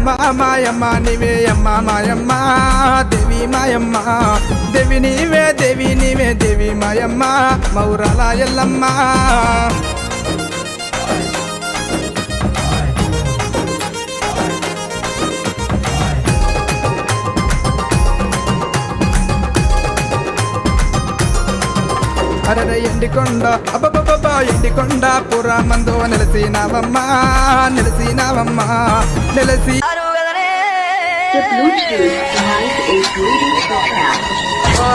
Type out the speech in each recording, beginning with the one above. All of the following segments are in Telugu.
మాయమ్మ నీవే అమ్మ మాయమ్మ దేవి మాయమ్మ దేవి నీవే దేవి మాయమ్మ మౌరాల ఎల్లమ్మ అరర ఎండికొండ అబ్బబ్బబ్బా ఎండికొండ పురామందు నెలసినావమ్మ నెలసి The Bluetooth has a greeting track.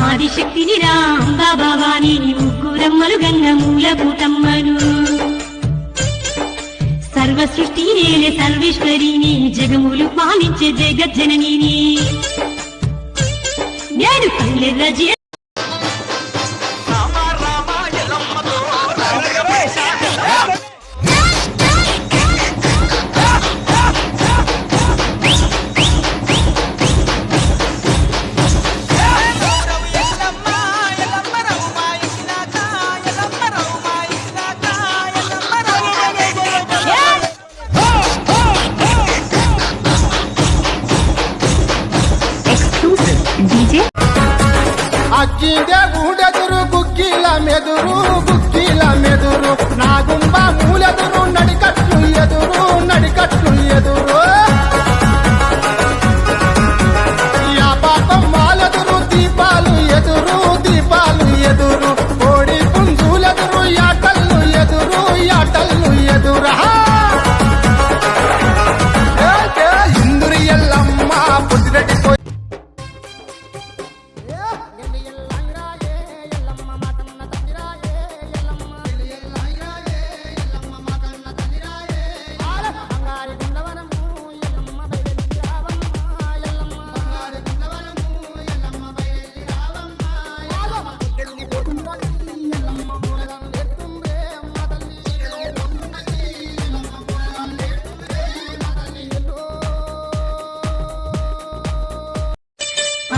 ఆదిశక్తిని రాంబా Bhavani ముగ్గురమ్మలు Ganga మూలభూతమ్మను సర్వ సృష్టి నేలే సర్వేశ్వరిని జగములు పాలించే జగజ్జనని నేను కళ్ళెర్రజే అక్కిదే ఊడెదురు గుక్కిల మెదురు నా గుంబ మూలెదురు నడికట్లు ఎదురు యా పాపం వాళ్ళెదురు దీపాలు ఎదురు కోడి పుంజులెదురు యాటల్లు ఎదురు ఇందురి ఎల్లమ్మ పొద్దురెడ్డి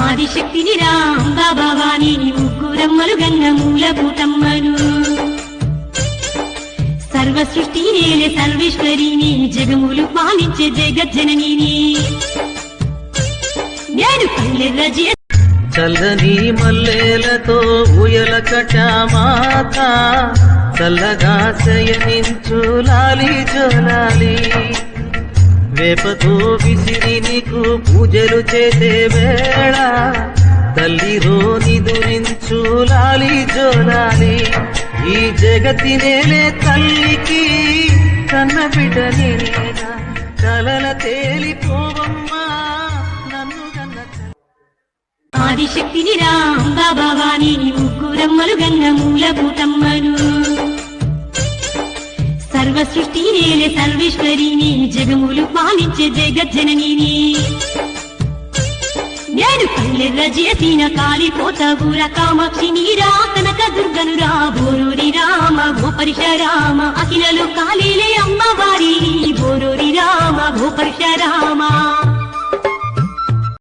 ఆదిశక్తిని రాంబా భవాని ముగ్గురమ్మలు గంగ మూలభూతమ్మను సర్వ సృష్టి నేలే సర్వేశ్వరిని జగములు పాలించే జగజ్జనని నేను కళ్ళెర్రజే చల్లని మల్లెలతో ఉయల కటామాత చల్లగా శయనించు లాలి జోలాలి వేపతో విసిరి నీకు పూజలు చేసే వేళ తల్లిరో నిదురించు లాలి జోలాలి ఈ జగతి నేలే తల్లికి కన్న బిడ్డ నేనేనా కలల తేలిపోవమ్మా నన్ను కన్న ఆదిశక్తిని రాంబా భవాని ముగ్గురమ్మలు గంగ మూలభూతమ్మను సర్వ సృష్టి నేలే సర్వేశ్వరిని జగములు పాలించే జగజ్జనని నేను కళ్ళెర్రజేసిన కాలిపోతగుర కామాక్షి నీరా కనక దుర్గను రా బోరూరి రామ గోపరిశరామ అఖిలలు కాళీలే అమ్మవారి బోరూరి రామ గోపరిశరామ